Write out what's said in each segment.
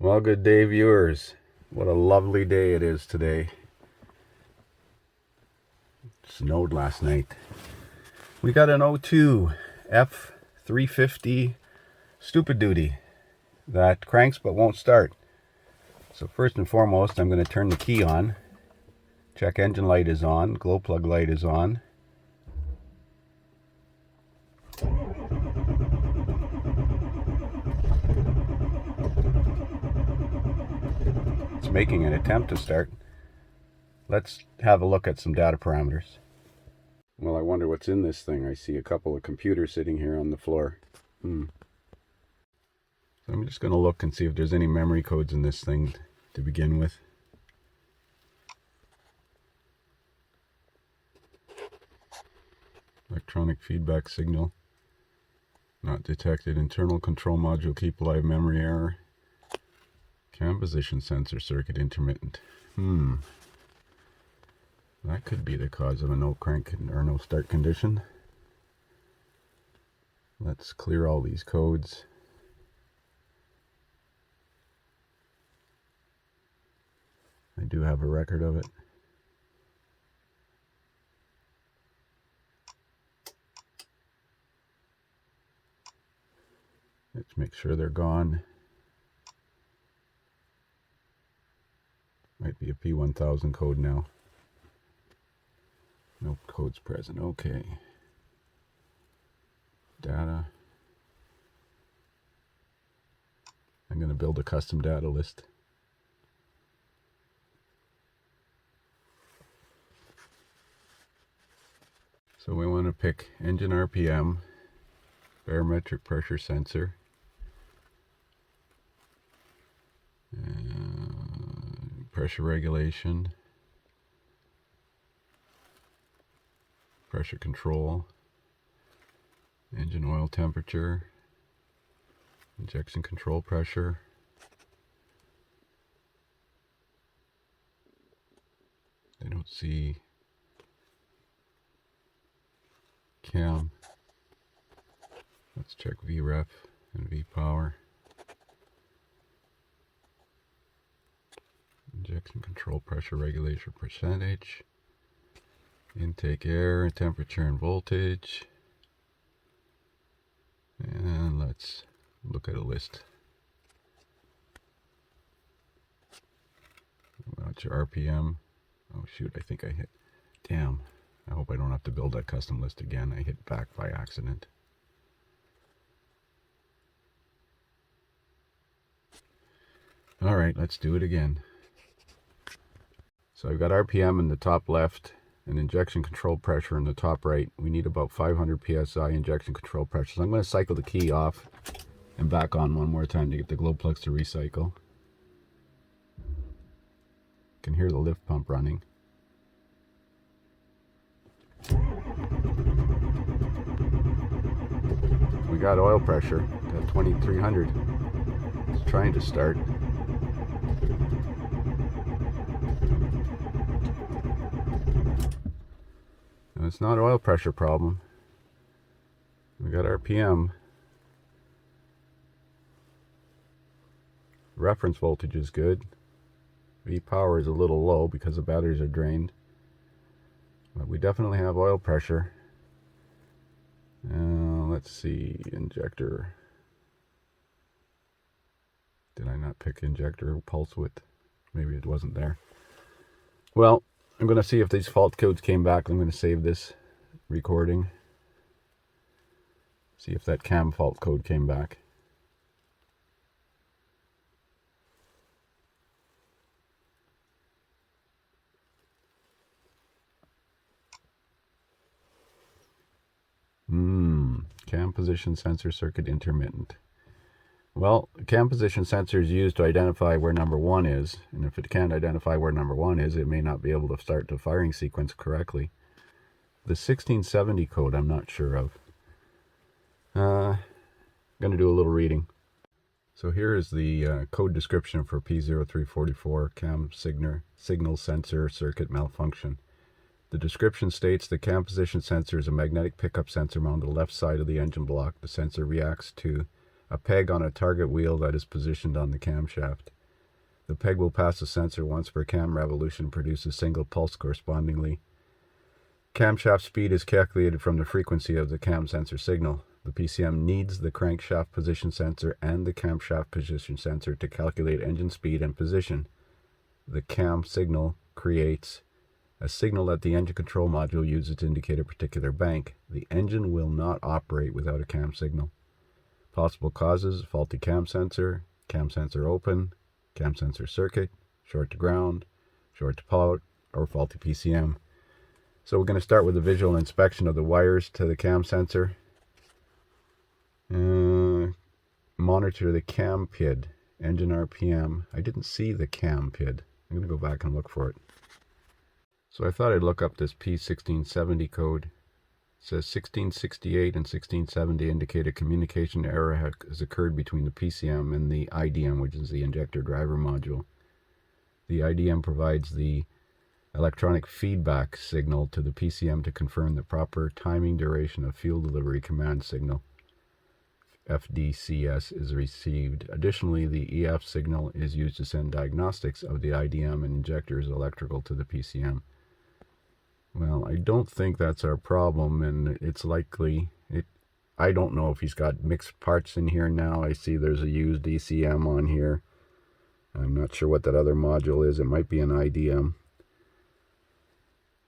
Well, good day, viewers. What a lovely day it is today. It snowed last night. We got an 02 F350 Stupid Duty that cranks but won't start. So first and foremost, I'm going to turn the key on. Check engine light is on, glow plug light is on. It's making an attempt to start. Let's have a look at some data parameters. Well, I wonder what's in this thing. I see a couple of computers sitting here on the floor. So I'm just going to look and see if there's any memory codes in this thing to begin with. Electronic feedback signal not detected. Internal control module keep alive memory error. Cam position sensor circuit intermittent. That could be the cause of a no crank or no start condition. Let's clear all these codes. I do have a record of it. Let's make sure they're gone. Might be a P1000 code now. No codes present. Okay. Data. I'm going to build a custom data list. So we want to pick engine RPM, barometric pressure sensor, pressure regulation, pressure control, engine oil temperature, injection control pressure, I don't see cam. Let's check VREF and VPower. Injection control pressure regulation percentage, intake air, temperature and voltage. And let's look at a list. Watch your RPM. Oh shoot, I think I hit. Damn. I hope I don't have to build that custom list again. I hit back by accident. Alright, let's do it again. So I've got RPM in the top left and injection control pressure in the top right. We need about 500 psi injection control pressure. So I'm going to cycle the key off and back on one more time to get the glow plugs to recycle. You can hear the lift pump running. We got oil pressure at 2300. It's trying to start. And it's not oil pressure problem. We got RPM. Reference voltage is good. V power is a little low because the batteries are drained. But we definitely have oil pressure. Let's see, injector. Did I not pick injector pulse width? Maybe it wasn't there. Well, I'm going to see if these fault codes came back. I'm going to save this recording. See if that cam fault code came back. Cam position sensor circuit intermittent. Well, the cam position sensor is used to identify where number 1 is, and if it can't identify where number 1 is, it may not be able to start the firing sequence correctly. The 1670 code I'm not sure of. I'm going to do a little reading. So here is the code description for P0344 cam signal sensor circuit malfunction. The description states the cam position sensor is a magnetic pickup sensor mounted on the left side of the engine block. The sensor reacts to a peg on a target wheel that is positioned on the camshaft. The peg will pass the sensor once per cam revolution, produce a single pulse correspondingly. Camshaft speed is calculated from the frequency of the cam sensor signal. The PCM needs the crankshaft position sensor and the camshaft position sensor to calculate engine speed and position. The cam signal creates a signal that the engine control module uses to indicate a particular bank. The engine will not operate without a cam signal. Possible causes: faulty cam sensor open, cam sensor circuit, short to ground, short to power, or faulty PCM. So we're going to start with a visual inspection of the wires to the cam sensor. Monitor the cam PID, engine RPM. I didn't see the cam PID. I'm going to go back and look for it. So I thought I'd look up this P1670 code. It says 1668 and 1670 indicate a communication error has occurred between the PCM and the IDM, which is the injector driver module. The IDM provides the electronic feedback signal to the PCM to confirm the proper timing duration of fuel delivery command signal. FDCS is received. Additionally, the EF signal is used to send diagnostics of the IDM and injector's electrical to the PCM. Well, I don't think that's our problem, and it's likely, I don't know if he's got mixed parts in here now. I see there's a used DCM on here. I'm not sure what that other module is. It might be an IDM.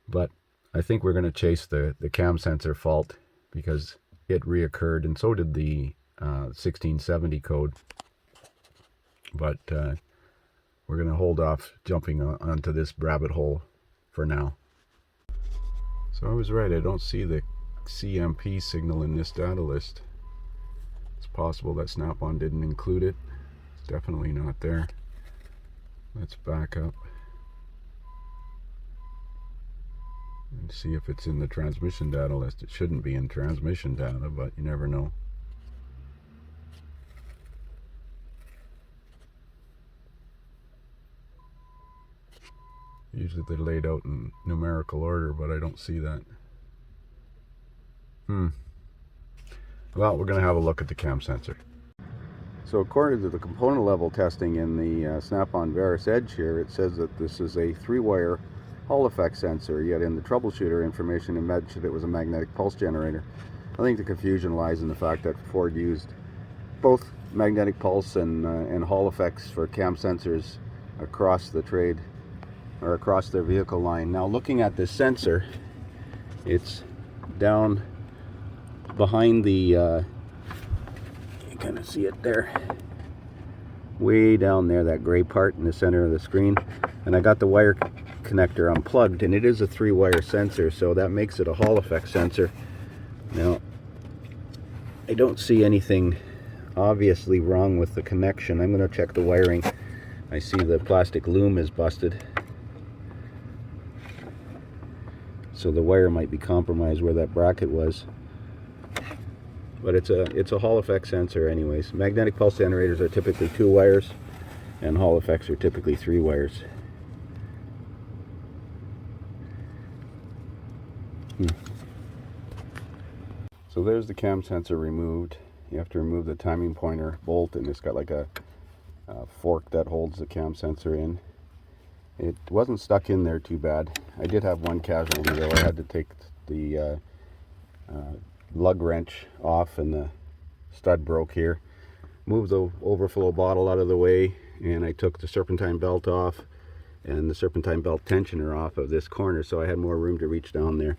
But I think we're going to chase the cam sensor fault because it reoccurred, and so did the 1670 code. But we're going to hold off jumping onto this rabbit hole for now. So I was right, I don't see the CMP signal in this data list. It's possible that Snap-on didn't include it. It's definitely not there. Let's back up and see if it's in the transmission data list. It shouldn't be in transmission data, but you never know. Usually they're laid out in numerical order, but I don't see that. Well, we're going to have a look at the cam sensor. So according to the component level testing in the Snap-on Veris Edge here, it says that this is a 3-wire Hall effect sensor, yet in the troubleshooter information it mentioned it was a magnetic pulse generator. I think the confusion lies in the fact that Ford used both magnetic pulse and Hall effects for cam sensors across the trade, or across their vehicle line. Now looking at this sensor, it's down behind the, you kind of see it there, way down there, that gray part in the center of the screen. And I got the wire connector unplugged, and it is a 3-wire sensor, so that makes it a Hall effect sensor. Now, I don't see anything obviously wrong with the connection. I'm going to check the wiring. I see the plastic loom is busted, so the wire might be compromised where that bracket was. But it's a Hall effect sensor anyways. Magnetic pulse generators are typically 2 wires, and Hall effects are typically 3 wires. So there's the cam sensor removed. You have to remove the timing pointer bolt, and it's got like a fork that holds the cam sensor in. It wasn't stuck in there too bad. I did have one casualty though. I had to take the lug wrench off, and the stud broke here. Moved the overflow bottle out of the way, and I took the serpentine belt off and the serpentine belt tensioner off of this corner, so I had more room to reach down there.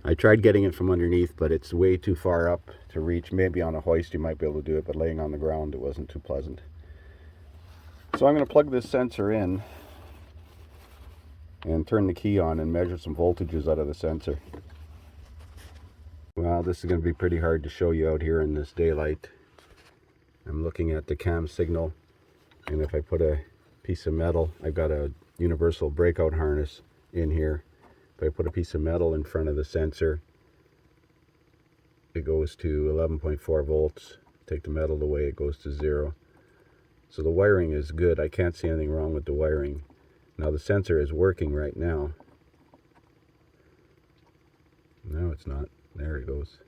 I tried getting it from underneath, but it's way too far up to reach. Maybe on a hoist you might be able to do it, but laying on the ground it wasn't too pleasant. So I'm going to plug this sensor in and turn the key on and measure some voltages out of the sensor. Well, this is going to be pretty hard to show you out here in this daylight. I'm looking at the cam signal, and if I put a piece of metal, I've got a universal breakout harness in here. If I put a piece of metal in front of the sensor, it goes to 11.4 volts. Take the metal away, it goes to 0. So the wiring is good. I can't see anything wrong with the wiring. Now the sensor is working right now. No, it's not. There it goes.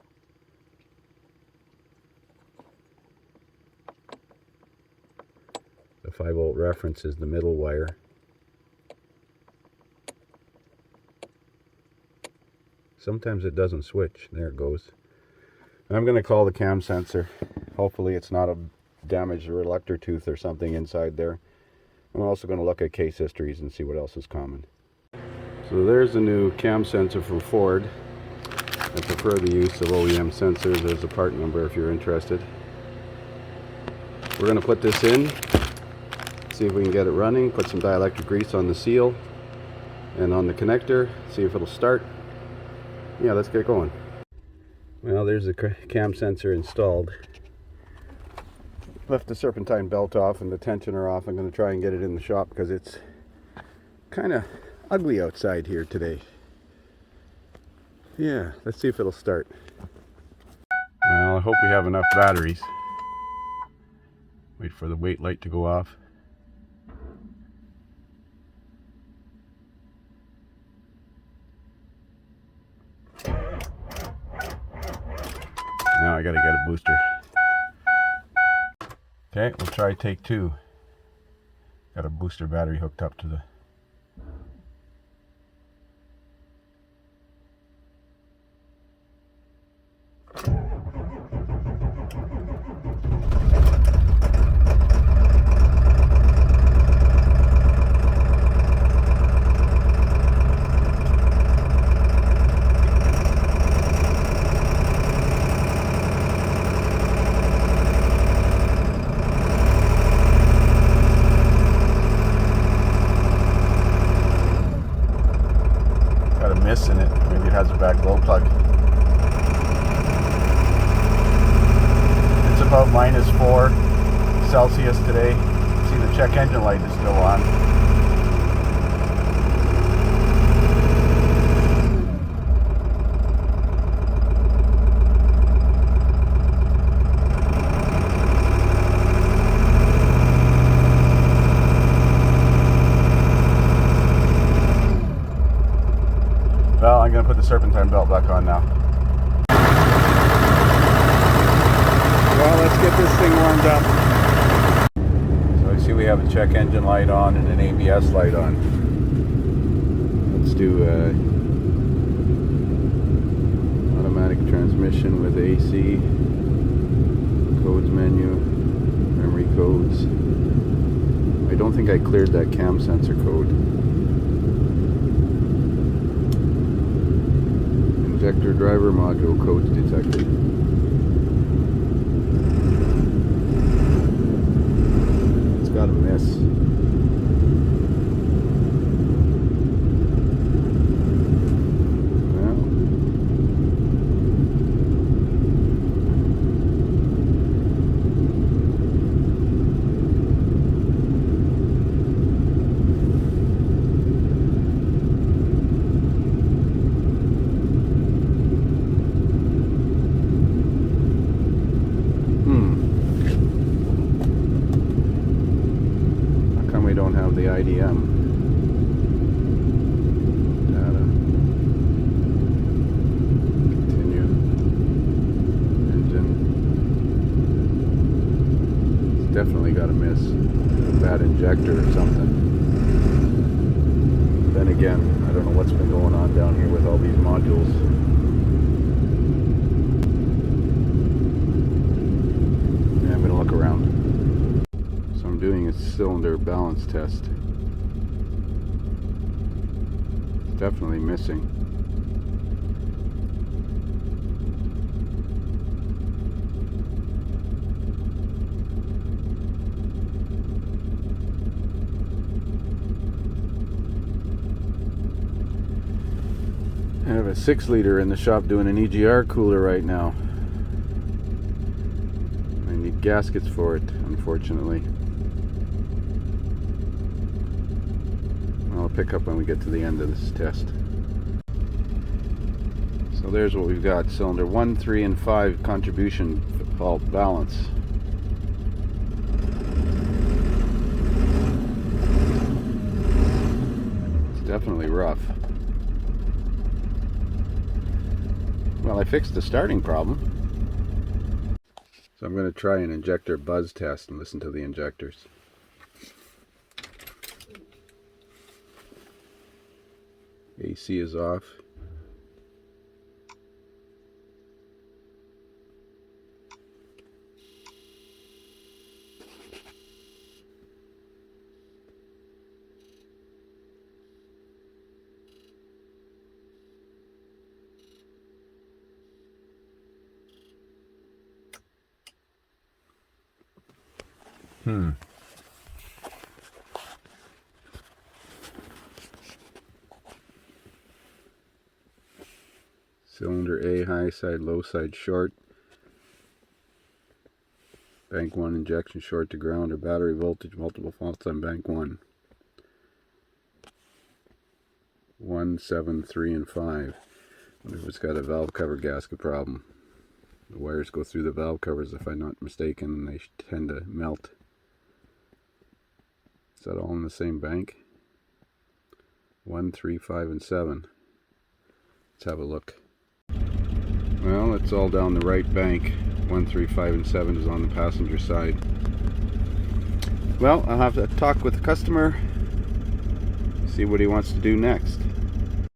5-volt reference is the middle wire. Sometimes it doesn't switch. There it goes. I'm going to call the cam sensor. Hopefully it's not a damaged reluctor tooth or something inside there. I'm also going to look at case histories and see what else is common. So there's the new cam sensor from Ford. I prefer the use of OEM sensors. There's a part number if you're interested. We're going to put this in, see if we can get it running, put some dielectric grease on the seal and on the connector, see if it'll start. Yeah, let's get going. Well, there's the cam sensor installed. Left the serpentine belt off and the tensioner off. I'm going to try and get it in the shop because it's kind of ugly outside here today. Yeah, let's see if it'll start. Well, I hope we have enough batteries. Wait for the wait light to go off. Now I gotta get a booster. Okay, we'll try take 2. Got a booster battery hooked up to the... miss in it. Maybe it has a bad glow plug. It's about -4 Celsius today. See, the check engine light is still on. Well, I'm going to put the serpentine belt back on now. Well, let's get this thing warmed up. So I see we have a check engine light on and an ABS light on. Let's do automatic transmission with AC, codes menu, memory codes. I don't think I cleared that cam sensor code. Injector driver module codes detected. It's got a miss. Don't have the IDM data. Continue. Engine. It's definitely got a miss. A bad injector or something. Then again, I don't know what's been going on down here with all these modules. Yeah, I'm gonna look around. I'm doing a cylinder balance test. It's definitely missing. I have a 6-liter in the shop doing an EGR cooler right now. I need gaskets for it, unfortunately. I'll pick up when we get to the end of this test. So there's what we've got. Cylinder 1, 3, and 5 contribution fault balance. It's definitely rough. Well, I fixed the starting problem. So I'm going to try an injector buzz test and listen to the injectors. AC is off. Cylinder A, high side, low side short. Bank 1 injection short to ground or battery voltage, multiple faults on bank 1. 1, 7, 3, and 5. I wonder if it's got a valve cover gasket problem. The wires go through the valve covers, if I'm not mistaken, and they tend to melt. Is that all in the same bank? 1, 3, 5, and 7. Let's have a look. Well, it's all down the right bank. 1, 3, 5, and 7 is on the passenger side. Well, I'll have to talk with the customer, see what he wants to do next.